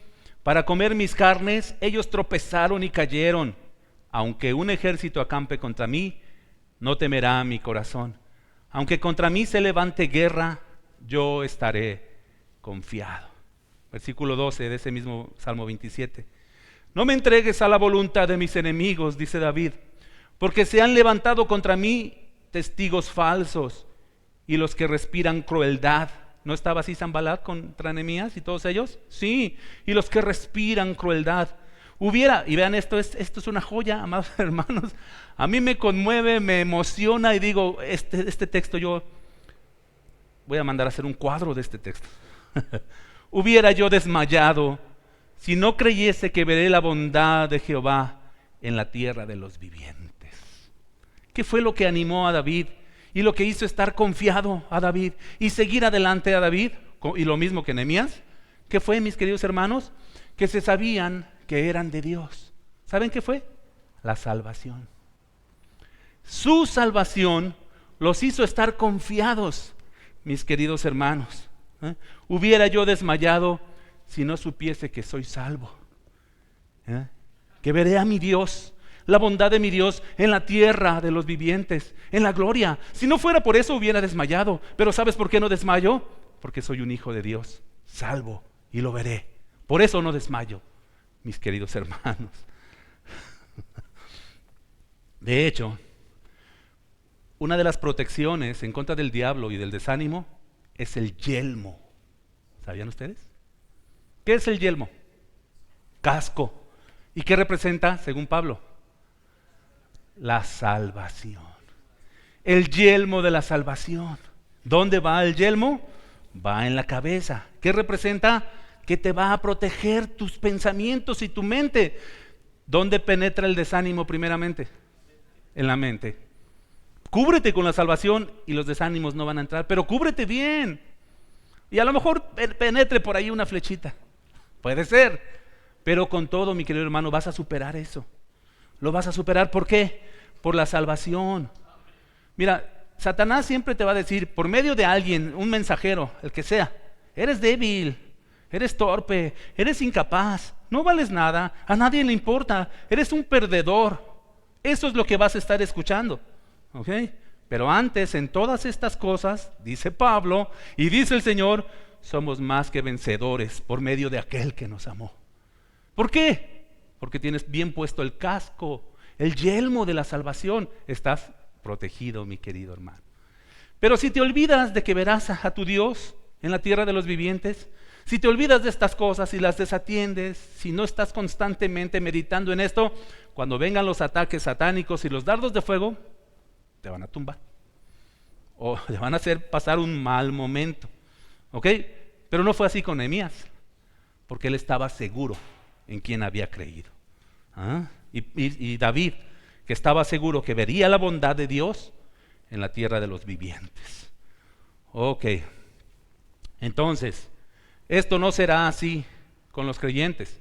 para comer mis carnes, ellos tropezaron y cayeron. Aunque un ejército acampe contra mí, no temerá mi corazón. Aunque contra mí se levante guerra, yo estaré confiado. Versículo 12 de ese mismo Salmo 27. No me entregues a la voluntad de mis enemigos, dice David, porque se han levantado contra mí testigos falsos y los que respiran crueldad. ¿No estaba así Sanballat contra Nehemías y todos ellos? Sí, y los que respiran crueldad. Y vean esto es una joya, amados hermanos. A mí me conmueve, me emociona y digo, este texto yo voy a mandar a hacer un cuadro de este texto. Hubiera yo desmayado si no creyese que veré la bondad de Jehová en la tierra de los vivientes. ¿Qué fue lo que animó a David y lo que hizo estar confiado a David y seguir adelante a David? Y lo mismo que Nehemías. ¿Qué fue, mis queridos hermanos? Que se sabían que eran de Dios. ¿Saben qué fue? La salvación. Su salvación los hizo estar confiados, mis queridos hermanos. Hubiera yo desmayado si no supiese que soy salvo. Que veré a mi Dios, la bondad de mi Dios en la tierra de los vivientes, en la gloria. Si no fuera por eso hubiera desmayado. Pero ¿sabes por qué no desmayo? Porque soy un hijo de Dios, salvo, y lo veré. Por eso no desmayo, mis queridos hermanos. De hecho, una de las protecciones en contra del diablo y del desánimo es el yelmo. ¿Sabían ustedes? ¿Qué es el yelmo? Casco. ¿Y qué representa, según Pablo? La salvación. El yelmo de la salvación. ¿Dónde va el yelmo? Va en la cabeza. ¿Qué representa? Que te va a proteger tus pensamientos y tu mente. ¿Dónde penetra el desánimo primeramente? En la mente. Cúbrete con la salvación y los desánimos no van a entrar, pero cúbrete bien. Y a lo mejor penetre por ahí una flechita. Puede ser. Pero con todo, mi querido hermano, vas a superar eso. Lo vas a superar. ¿Por qué? Por la salvación. Mira, Satanás siempre te va a decir, por medio de alguien, un mensajero, el que sea, eres débil, eres torpe, eres incapaz, no vales nada, a nadie le importa, eres un perdedor. Eso es lo que vas a estar escuchando. ¿Ok? Pero antes, en todas estas cosas, dice Pablo y dice el Señor, somos más que vencedores por medio de aquel que nos amó. ¿Por qué? Porque tienes bien puesto el casco, el yelmo de la salvación. Estás protegido, mi querido hermano. Pero si te olvidas de que verás a tu Dios en la tierra de los vivientes, si te olvidas de estas cosas y las desatiendes, si no estás constantemente meditando en esto, cuando vengan los ataques satánicos y los dardos de fuego, te van a tumbar o te van a hacer pasar un mal momento. ¿Ok? Pero no fue así con Nehemías, porque él estaba seguro en quien había creído. Y David, que estaba seguro que vería la bondad de Dios en la tierra de los vivientes. Ok, entonces, esto no será así con los creyentes.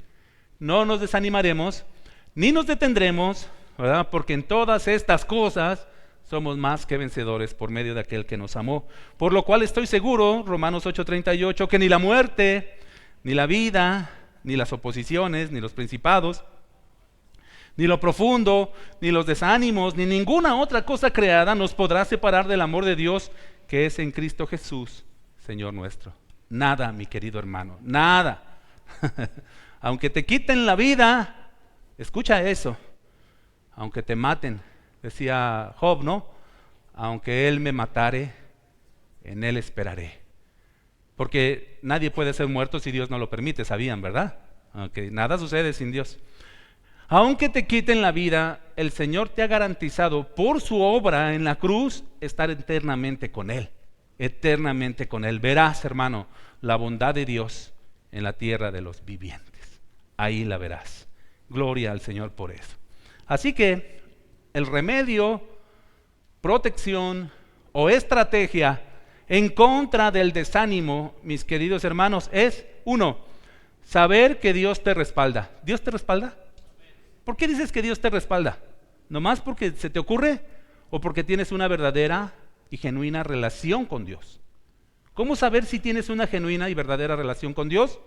No nos desanimaremos, ni nos detendremos, ¿verdad? Porque en todas estas cosas somos más que vencedores por medio de aquel que nos amó. Por lo cual estoy seguro, Romanos 8:38, que ni la muerte, ni la vida, ni las oposiciones, ni los principados, ni lo profundo, ni los desánimos, ni ninguna otra cosa creada nos podrá separar del amor de Dios que es en Cristo Jesús, Señor nuestro. Nada, mi querido hermano, nada. Aunque te quiten la vida, escucha eso, aunque te maten, decía Job, ¿no? Aunque él me matare, en él esperaré. Porque nadie puede ser muerto si Dios no lo permite, sabían, ¿verdad? Aunque nada sucede sin Dios. Aunque te quiten la vida, el Señor te ha garantizado por su obra en la cruz estar eternamente con Él. eternamente con Él. Verás, hermano, la bondad de Dios en la tierra de los vivientes. Ahí la verás. Gloria al Señor por eso. Así que el remedio, protección o estrategia en contra del desánimo, mis queridos hermanos, es, uno, saber que Dios te respalda. ¿Dios te respalda? ¿Por qué dices que Dios te respalda? ¿Nomás porque se te ocurre o porque tienes una verdadera y genuina relación con Dios? ¿Cómo saber si tienes una genuina y verdadera relación con Dios?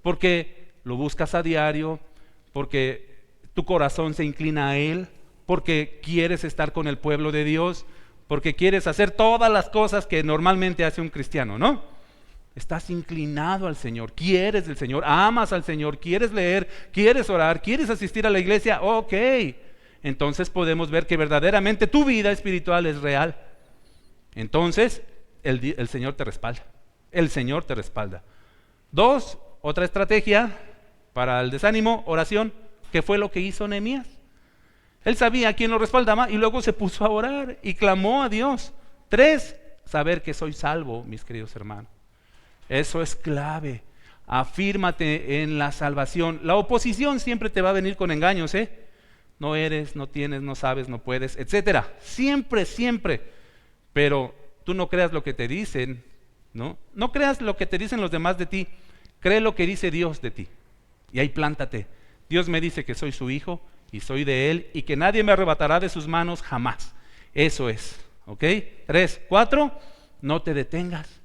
Porque lo buscas a diario, porque tu corazón se inclina a Él, porque quieres estar con el pueblo de Dios, porque quieres hacer todas las cosas que normalmente hace un cristiano, ¿no? Estás inclinado al Señor, quieres del Señor, amas al Señor, quieres leer, quieres orar, quieres asistir a la iglesia, ok. Entonces podemos ver que verdaderamente tu vida espiritual es real. Entonces el Señor te respalda, el Señor te respalda. Dos, otra estrategia para el desánimo, oración. ¿Qué fue lo que hizo Nehemías? Él sabía quién lo respaldaba y luego se puso a orar y clamó a Dios. Tres, saber que soy salvo, mis queridos hermanos. Eso es clave. Afírmate en la salvación. La oposición siempre te va a venir con engaños, ¿eh? No eres, no tienes, no sabes, no puedes, etcétera. Siempre, siempre. Pero tú no creas lo que te dicen, ¿no? No creas lo que te dicen los demás de ti. Cree lo que dice Dios de ti. Y ahí plántate. Dios me dice que soy su hijo y soy de Él y que nadie me arrebatará de sus manos jamás. Eso es, ¿ok? 3, 4, no te detengas.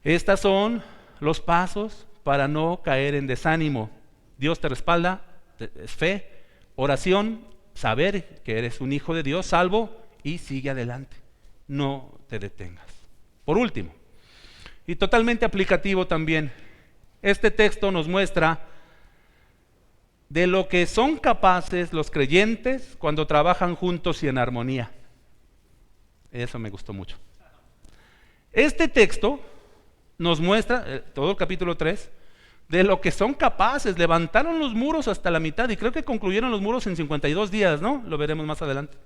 Estos son los pasos para no caer en desánimo. Dios te respalda, es fe, oración, saber que eres un hijo de Dios, salvo, y sigue adelante. No te detengas. Por último, y totalmente aplicativo también, este texto nos muestra de lo que son capaces los creyentes cuando trabajan juntos y en armonía. Eso me gustó mucho. Este texto nos muestra, todo el capítulo 3, de lo que son capaces. Levantaron los muros hasta la mitad y creo que concluyeron los muros en 52 días, ¿no? Lo veremos más adelante.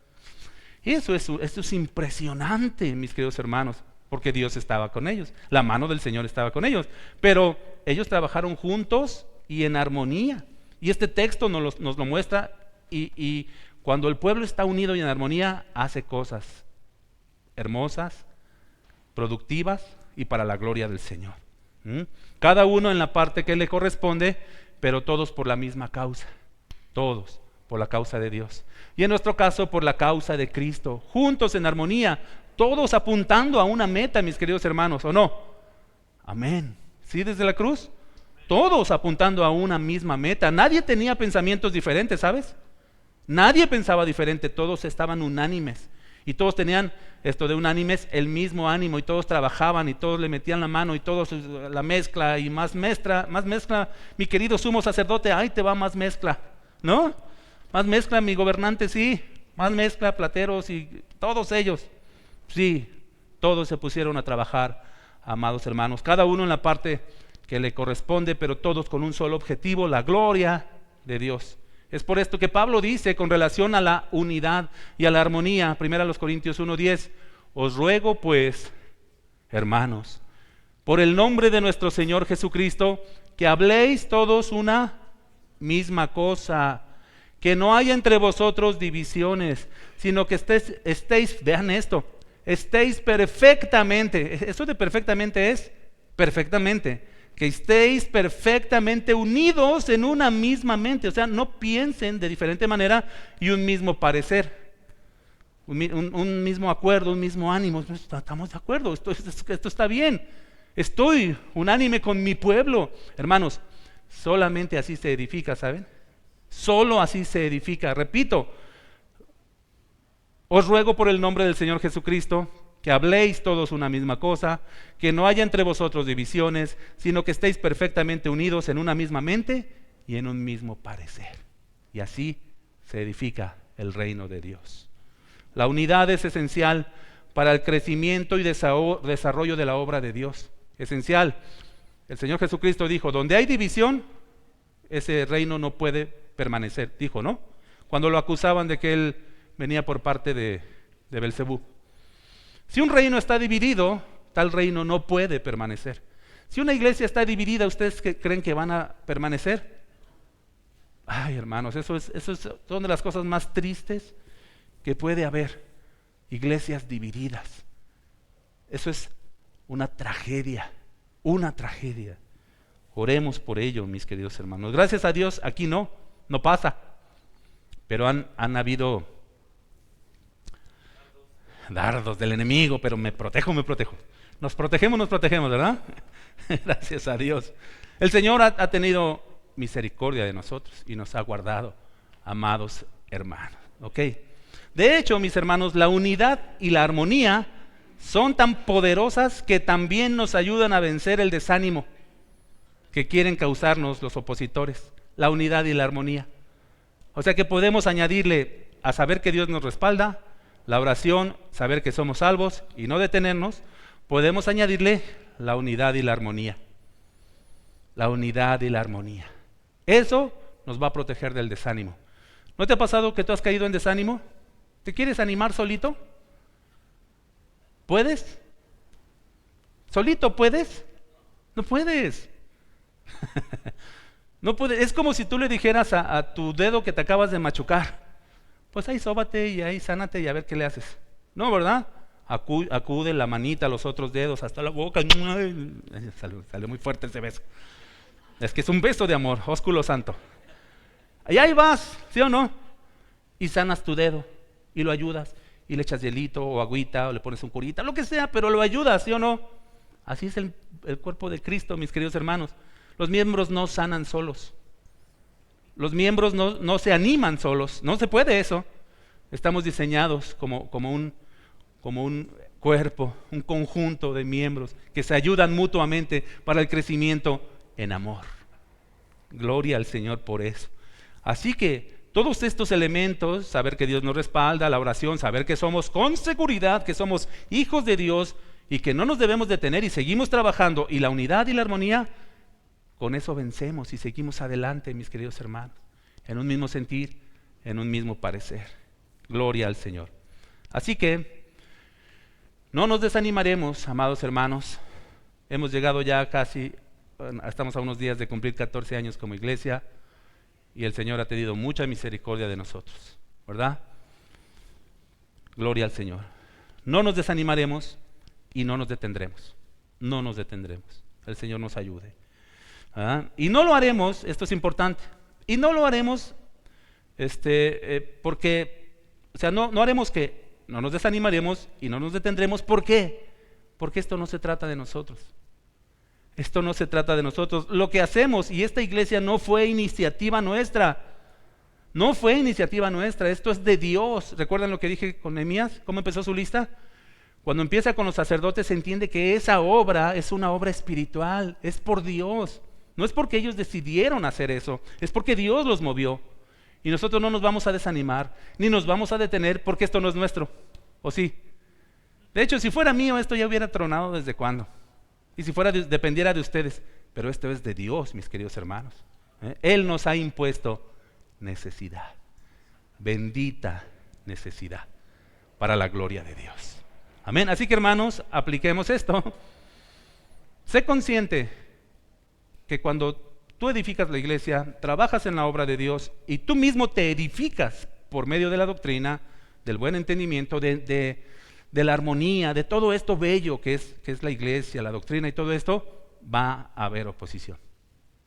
Eso es impresionante, mis queridos hermanos, porque Dios estaba con ellos, la mano del Señor estaba con ellos, pero ellos trabajaron juntos y en armonía. Y este texto nos lo muestra y cuando el pueblo está unido y en armonía, hace cosas hermosas, productivas y para la gloria del Señor. Cada uno en la parte que le corresponde, pero todos por la misma causa, todos por la causa de Dios. Y en nuestro caso por la causa de Cristo, juntos en armonía, todos apuntando a una meta, mis queridos hermanos, ¿o no? Amén. ¿Sí desde la cruz? Todos apuntando a una misma meta. Nadie tenía pensamientos diferentes, ¿sabes? Nadie pensaba diferente, todos estaban unánimes. Y todos tenían esto de unánimes, el mismo ánimo, y todos trabajaban, y todos le metían la mano, y todos la mezcla, y más mezcla, mi querido sumo sacerdote, ahí te va más mezcla, ¿no? Más mezcla, mi gobernante, sí, más mezcla, plateros, y todos ellos, sí, todos se pusieron a trabajar, amados hermanos, cada uno en la parte que le corresponde, pero todos con un solo objetivo, la gloria de Dios. Es por esto que Pablo dice con relación a la unidad y a la armonía, 1 Corintios 1:10, os ruego pues, hermanos, por el nombre de nuestro Señor Jesucristo, que habléis todos una misma cosa, que no haya entre vosotros divisiones, sino que estéis, vean esto, estéis perfectamente, eso de perfectamente es perfectamente, que estéis perfectamente unidos en una misma mente, o sea, no piensen de diferente manera y un mismo parecer, un mismo acuerdo, un mismo ánimo. Estamos de acuerdo, esto está bien, estoy unánime con mi pueblo. Hermanos, solamente así se edifica, ¿saben? Solo así se edifica. Repito, os ruego por el nombre del Señor Jesucristo, que habléis todos una misma cosa, que no haya entre vosotros divisiones, sino que estéis perfectamente unidos en una misma mente y en un mismo parecer. Y así se edifica el reino de Dios. La unidad es esencial para el crecimiento y desarrollo de la obra de Dios. Esencial. El Señor Jesucristo dijo, donde hay división, ese reino no puede permanecer. Dijo, ¿no? Cuando lo acusaban de que Él venía por parte de Belcebú. Si un reino está dividido, tal reino no puede permanecer. Si una iglesia está dividida, ¿ustedes creen que van a permanecer? Ay, hermanos, son de las cosas más tristes que puede haber. Iglesias divididas. Eso es una tragedia, una tragedia. Oremos por ello, mis queridos hermanos. Gracias a Dios, aquí no pasa. Pero han habido dardos del enemigo, pero me protejo. Nos protegemos, ¿verdad? Gracias a Dios. El Señor ha tenido misericordia de nosotros y nos ha guardado, amados hermanos. ¿Ok? De hecho, mis hermanos, la unidad y la armonía son tan poderosas que también nos ayudan a vencer el desánimo que quieren causarnos los opositores. La unidad y la armonía. O sea que podemos añadirle a saber que Dios nos respalda, la oración, saber que somos salvos y no detenernos, podemos añadirle la unidad y la armonía. La unidad y la armonía. Eso nos va a proteger del desánimo. ¿No te ha pasado que tú has caído en desánimo? ¿Te quieres animar solito? ¿Puedes? ¿Solito puedes? No puedes. No puedes. Es como si tú le dijeras a tu dedo que te acabas de machucar, pues ahí sóbate y ahí sánate y a ver qué le haces. No, ¿verdad? Acude la manita, los otros dedos, hasta la boca. Salió muy fuerte ese beso. Es que es un beso de amor, ósculo santo. Y ahí vas, ¿sí o no? Y sanas tu dedo y lo ayudas y le echas hielito o agüita o le pones un curita, lo que sea, pero lo ayudas, ¿sí o no? Así es el cuerpo de Cristo, mis queridos hermanos. Los miembros no sanan solos. Los miembros no se animan solos. No se puede eso. Estamos diseñados como un cuerpo, un conjunto de miembros que se ayudan mutuamente para el crecimiento en amor. Gloria al Señor por eso. Así que todos estos elementos, saber que Dios nos respalda, la oración, saber que somos con seguridad, que somos hijos de Dios y que no nos debemos detener y seguimos trabajando, y la unidad y la armonía, con eso vencemos y seguimos adelante, mis queridos hermanos, en un mismo sentir, en un mismo parecer. Gloria al Señor. Así que no nos desanimaremos, amados hermanos. Hemos llegado ya casi, estamos a unos días de cumplir 14 años como iglesia y el Señor ha tenido mucha misericordia de nosotros, ¿verdad? Gloria al Señor. No nos desanimaremos y no nos detendremos. No nos detendremos. El Señor nos ayude. Y no lo haremos, esto es importante, y no lo haremos porque, o sea, no haremos que, no nos desanimaremos y no nos detendremos. ¿Por qué? Porque esto no se trata de nosotros. Esto no se trata de nosotros. Lo que hacemos, y esta iglesia no fue iniciativa nuestra, no fue iniciativa nuestra, esto es de Dios. ¿Recuerdan lo que dije con Nehemías? ¿Cómo empezó su lista? Cuando empieza con los sacerdotes se entiende que esa obra es una obra espiritual, es por Dios. No es porque ellos decidieron hacer eso, es porque Dios los movió. Y nosotros no nos vamos a desanimar, ni nos vamos a detener porque esto no es nuestro. ¿O sí? De hecho, si fuera mío, esto ya hubiera tronado desde cuándo. Y si dependiera de ustedes. Pero esto es de Dios, mis queridos hermanos. Él nos ha impuesto necesidad. Bendita necesidad. Para la gloria de Dios. Amén. Así que, hermanos, apliquemos esto. Sé consciente que cuando tú edificas la iglesia, trabajas en la obra de Dios y tú mismo te edificas por medio de la doctrina, del buen entendimiento, de la armonía, de todo esto bello que es la iglesia, la doctrina y todo esto, va a haber oposición,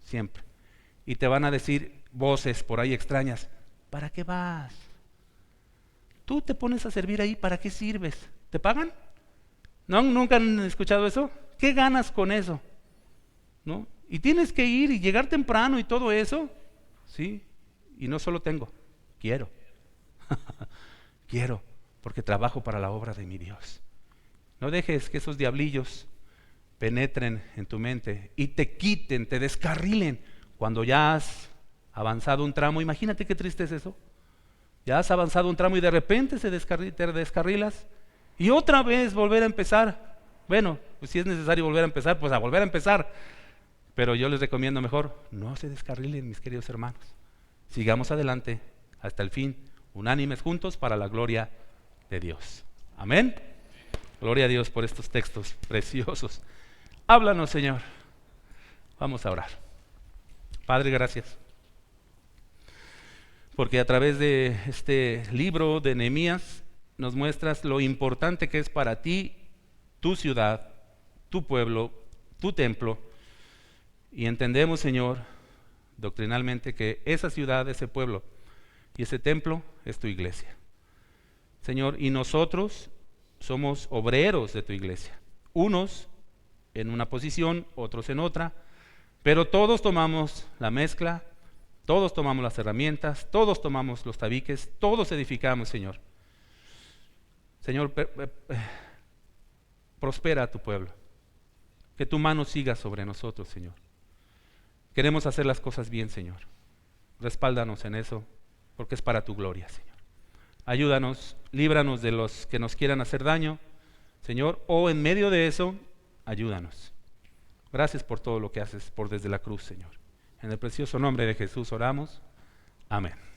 siempre. Y te van a decir voces por ahí extrañas, ¿para qué vas? Tú te pones a servir ahí, ¿para qué sirves? ¿Te pagan? ¿No? ¿Nunca han escuchado eso? ¿Qué ganas con eso? ¿No? Y tienes que ir y llegar temprano y todo eso, ¿sí? Y no solo quiero. Quiero, porque trabajo para la obra de mi Dios. No dejes que esos diablillos penetren en tu mente y te quiten, te descarrilen cuando ya has avanzado un tramo. Imagínate qué triste es eso. Ya has avanzado un tramo y de repente te descarrilas y otra vez volver a empezar. Bueno, pues si es necesario volver a empezar, pues a volver a empezar. Pero yo les recomiendo mejor, no se descarrilen, mis queridos hermanos. Sigamos adelante hasta el fin, unánimes juntos para la gloria de Dios. Amén. Gloria a Dios por estos textos preciosos. Háblanos, Señor. Vamos a orar. Padre, gracias. Porque a través de este libro de Nehemías nos muestras lo importante que es para ti, tu ciudad, tu pueblo, tu templo. Y entendemos, Señor, doctrinalmente que esa ciudad, ese pueblo y ese templo es tu iglesia. Señor, y nosotros somos obreros de tu iglesia. Unos en una posición, otros en otra, pero todos tomamos la mezcla, todos tomamos las herramientas, todos tomamos los tabiques, todos edificamos, Señor. Señor, prospera a tu pueblo. Que tu mano siga sobre nosotros, Señor. Queremos hacer las cosas bien, Señor. Respáldanos en eso, porque es para tu gloria, Señor. Ayúdanos, líbranos de los que nos quieran hacer daño, Señor, o en medio de eso, ayúdanos. Gracias por todo lo que haces por desde la cruz, Señor. En el precioso nombre de Jesús oramos. Amén.